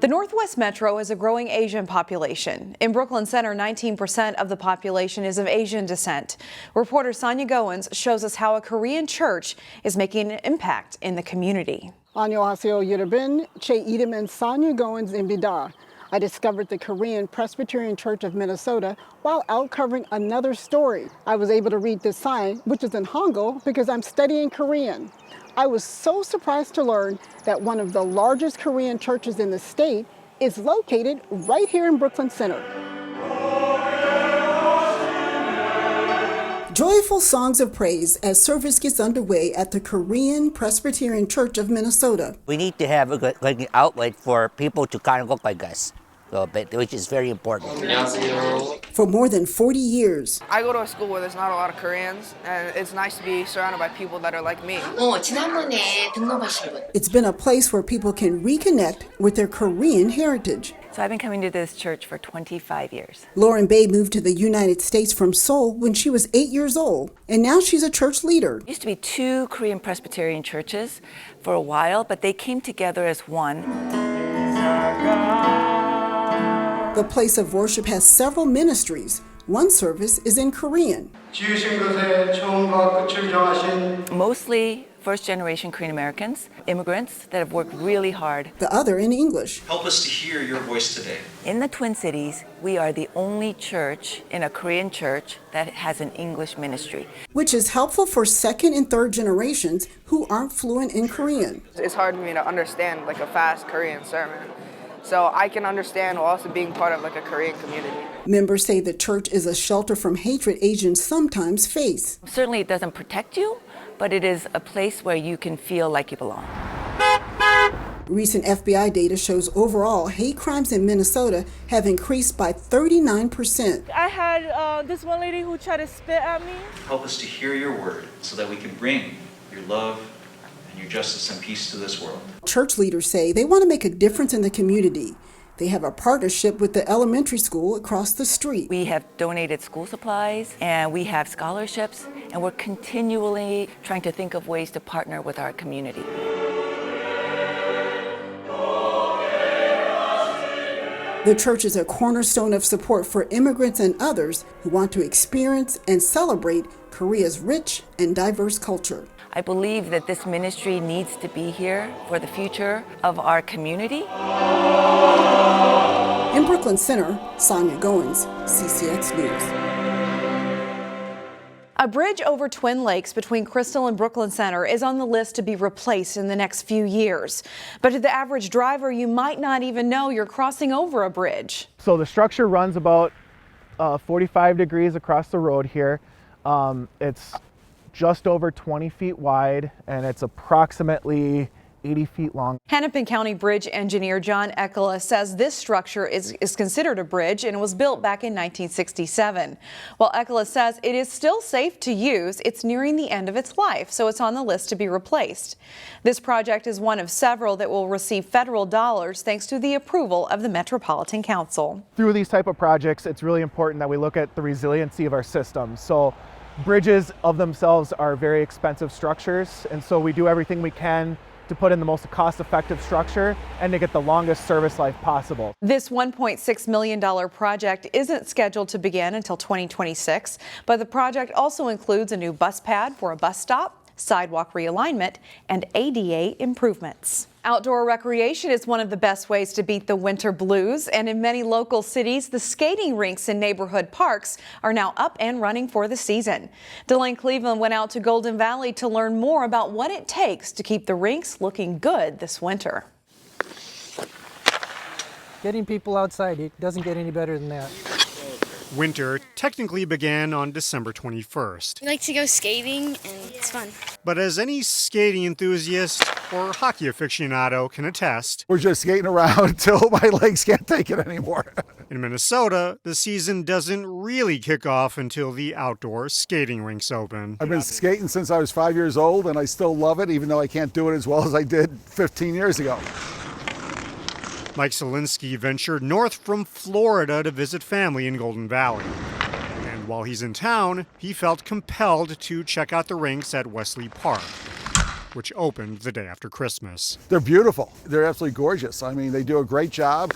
The Northwest Metro has a growing Asian population. In Brooklyn Center, 19% of the population is of Asian descent. Reporter Sonia Goins shows us how a Korean church is making an impact in the community. Osseo Yudabin, Che Edeman, Sonia Goins in Bidar. I discovered the Korean Presbyterian Church of Minnesota while out covering another story. I was able to read this sign, which is in Hangul, because I'm studying Korean. I was so surprised to learn that one of the largest Korean churches in the state is located right here in Brooklyn Center. Joyful songs of praise as service gets underway at the Korean Presbyterian Church of Minnesota. We need to have like an outlet for people to kind of look like us, which is very important. For more than 40 years. I go to a school where there's not a lot of Koreans, and it's nice to be surrounded by people that are like me. It's been a place where people can reconnect with their Korean heritage. So I've been coming to this church for 25 years. Lauren Bay moved to the United States from Seoul when she was 8 years old, and now she's a church leader. There used to be two Korean Presbyterian churches for a while, but they came together as one. The place of worship has several ministries. One service is in Korean. Mostly first-generation Korean Americans, immigrants that have worked really hard. The other in English. Help us to hear your voice today. In the Twin Cities, we are the only church in a Korean church that has an English ministry. Which is helpful for second and third generations who aren't fluent in Korean. It's hard for me to understand like a fast Korean sermon. So I can understand while also being part of like a Korean community. Members say the church is a shelter from hatred Asians sometimes face. Certainly it doesn't protect you, but it is a place where you can feel like you belong. Recent FBI data shows overall hate crimes in Minnesota have increased by 39%. I had this one lady who tried to spit at me. Help us to hear your word so that we can bring your love and your justice and peace to this world. Church leaders say they want to make a difference in the community. They have a partnership with the elementary school across the street. We have donated school supplies and we have scholarships, and we're continually trying to think of ways to partner with our community. The church is a cornerstone of support for immigrants and others who want to experience and celebrate Korea's rich and diverse culture. I believe that this ministry needs to be here for the future of our community. In Brooklyn Center, Sonia Goins, CCX News. A bridge over Twin Lakes between Crystal and Brooklyn Center is on the list to be replaced in the next few years. But to the average driver, you might not even know you're crossing over a bridge. So the structure runs about 45 degrees across the road here. It's just over 20 feet wide, and it's approximately 80 feet long. Hennepin County Bridge engineer John Ekela says this structure is considered a bridge and was built back in 1967. While Ekela says it is still safe to use, it's nearing the end of its life, so it's on the list to be replaced. This project is one of several that will receive federal dollars thanks to the approval of the Metropolitan Council. Through these type of projects, it's really important that we look at the resiliency of our system. So bridges of themselves are very expensive structures, and so we do everything we can to put in the most cost-effective structure and to get the longest service life possible. This $1.6 million project isn't scheduled to begin until 2026, but the project also includes a new bus pad for a bus stop, sidewalk realignment, and ADA improvements. Outdoor recreation is one of the best ways to beat the winter blues, and in many local cities, the skating rinks in neighborhood parks are now up and running for the season. Delane Cleveland went out to Golden Valley to learn more about what it takes to keep the rinks looking good this winter. Getting people outside, it doesn't get any better than that. Winter technically began on December 21st. We like to go skating, and it's fun. But as any skating enthusiast or hockey aficionado can attest, we're just skating around until my legs can't take it anymore. In Minnesota, the season doesn't really kick off until the outdoor skating rinks open. I've been skating since I was 5 years old, and I still love it, even though I can't do it as well as I did 15 years ago. Mike Solinsky ventured north from Florida to visit family in Golden Valley. And while he's in town, he felt compelled to check out the rinks at Wesley Park. which opened the day after Christmas. They're beautiful. They're absolutely gorgeous. I mean, they do a great job.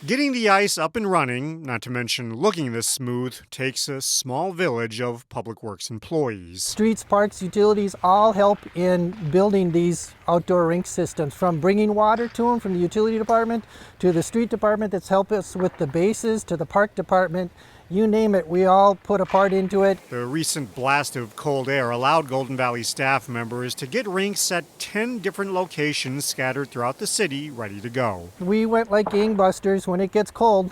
Getting the ice up and running, not to mention looking this smooth, takes a small village of Public Works employees. Streets, parks, utilities all help in building these outdoor rink systems, from bringing water to them from the utility department to the street department that's helped us with the bases to the park department. You name it, we all put a part into it. The recent blast of cold air allowed Golden Valley staff members to get rinks at 10 different locations scattered throughout the city ready to go. We went like gangbusters. When it gets cold,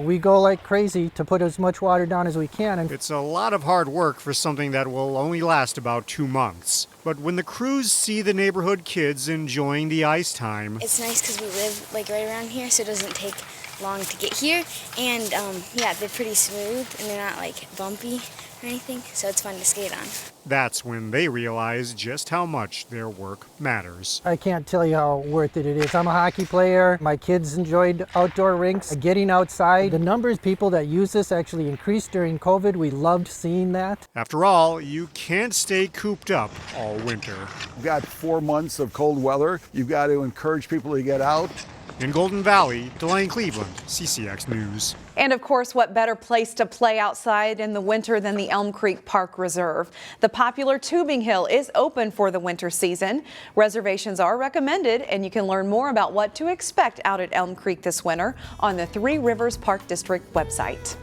we go like crazy to put as much water down as we can. And it's a lot of hard work for something that will only last about 2 months. But when the crews see the neighborhood kids enjoying the ice time, it's nice because we live like right around here, so it doesn't take long to get here. And yeah, they're pretty smooth and they're not like bumpy or anything, so it's fun to skate on. That's when they realize just how much their work matters. I can't tell you how worth it is. I'm a hockey player. My kids enjoyed outdoor rinks, getting outside. The numbers of people that use this actually increased during COVID. We loved seeing that. After all, you can't stay cooped up all winter. You've got 4 months of cold weather. You've got to encourage people to get out. In Golden Valley, Delane Cleveland, CCX News. And of course, what better place to play outside in the winter than the Elm Creek Park Reserve? The popular tubing hill is open for the winter season. Reservations are recommended, and you can learn more about what to expect out at Elm Creek this winter on the Three Rivers Park District website.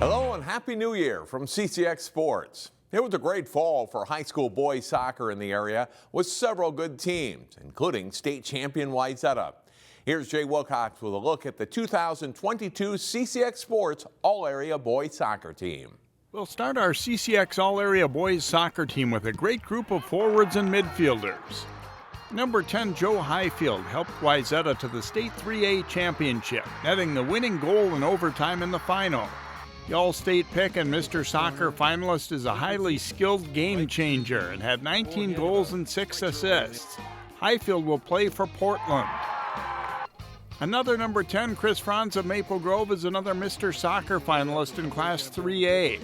Hello and Happy New Year from CCX Sports. It was a great fall for high school boys soccer in the area with several good teams, including state champion Wayzata. Here's Jay Wilcox with a look at the 2022 CCX Sports All-Area Boys Soccer Team. We'll start our CCX All-Area Boys Soccer Team with a great group of forwards and midfielders. Number 10, Joe Highfield, helped Wayzata to the State 3A Championship, netting the winning goal in overtime in the final. The All-State pick and Mr. Soccer finalist is a highly skilled game changer and had 19 goals and 6 assists. Highfield will play for Portland. Another number 10, Chris Franz of Maple Grove, is another Mr. Soccer finalist in Class 3A.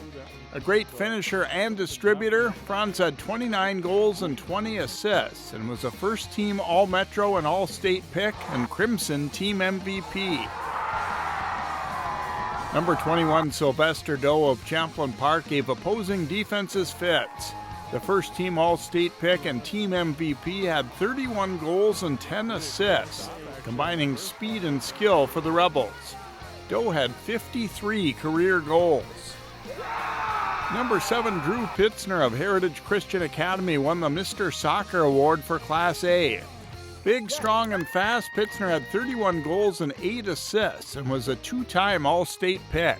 A great finisher and distributor, Franz had 29 goals and 20 assists and was a first-team All-Metro and All-State pick and Crimson Team MVP. Number 21, Sylvester Doe of Champlain Park, gave opposing defenses fits. The first-team All-State pick and Team MVP had 31 goals and 10 assists, combining speed and skill for the Rebels. Doe had 53 career goals. Number 7, Drew Pitzner of Heritage Christian Academy won the Mr. Soccer Award for Class A. Big, strong, and fast, Pitzner had 31 goals and 8 assists and was a 2-time All-State pick.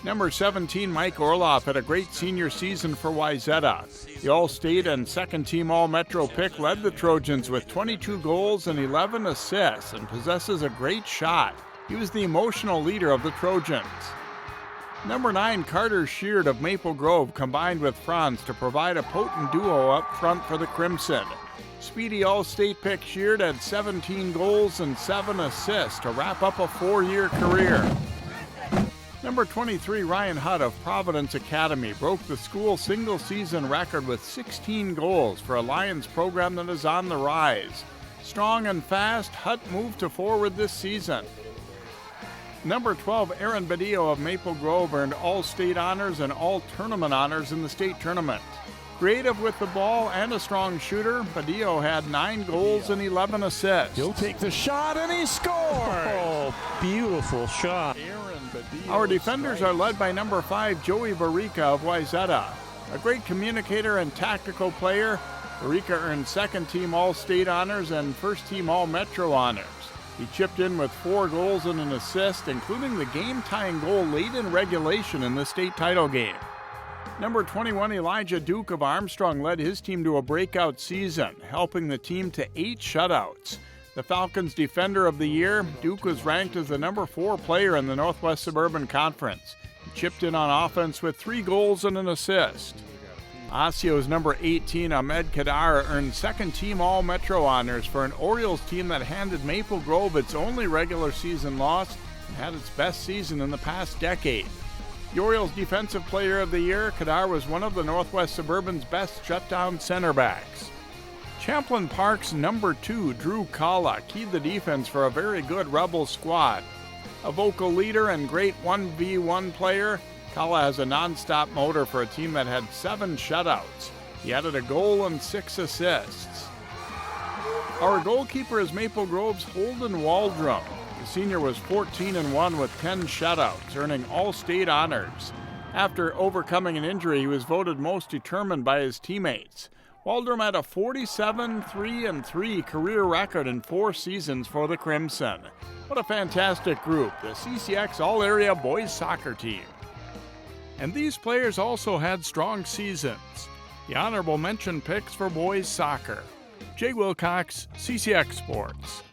Number 17, Mike Orloff, had a great senior season for Wayzata. The All-State and second-team All-Metro pick led the Trojans with 22 goals and 11 assists and possesses a great shot. He was the emotional leader of the Trojans. Number 9, Carter Sheard of Maple Grove combined with Franz to provide a potent duo up front for the Crimson. Speedy All-State pick Sheard had 17 goals and 7 assists to wrap up a 4-year career. Number 23, Ryan Hutt of Providence Academy broke the school single-season record with 16 goals for a Lions program that is on the rise. Strong and fast, Hutt moved to forward this season. Number 12, Aaron Badillo of Maple Grove earned All-State honors and All-Tournament honors in the state tournament. Creative with the ball and a strong shooter, Badillo had 9 goals and 11 assists. He'll take the shot and he scores! Oh, beautiful shot. Our defenders are led by number 5, Joey Barica of Wayzata. A great communicator and tactical player, Barica earned second-team All-State honors and first-team All-Metro honors. He chipped in with 4 goals and an assist, including the game-tying goal late in regulation in the state title game. Number 21, Elijah Duke of Armstrong led his team to a breakout season, helping the team to 8 shutouts. The Falcons' Defender of the Year, Duke was ranked as the number 4 player in the Northwest Suburban Conference. He chipped in on offense with 3 goals and an assist. Osseo's number 18, Ahmed Kadar, earned second-team All-Metro honors for an Orioles team that handed Maple Grove its only regular season loss and had its best season in the past decade. The Orioles Defensive Player of the Year, Kadar was one of the Northwest Suburban's best shutdown center backs. Champlain Park's number 2, Drew Kalla, keyed the defense for a very good Rebels squad. A vocal leader and great 1v1 player, Kalla has a non-stop motor for a team that had 7 shutouts. He added a goal and 6 assists. Our goalkeeper is Maple Grove's Holden Waldrum. The senior was 14-1 with 10 shutouts, earning all-state honors. After overcoming an injury, he was voted most determined by his teammates. Waldrum had a 47-3-3 career record in 4 seasons for the Crimson. What a fantastic group, the CCX All-Area Boys Soccer Team. And these players also had strong seasons. The honorable mention picks for boys soccer. Jay Wilcox, CCX Sports.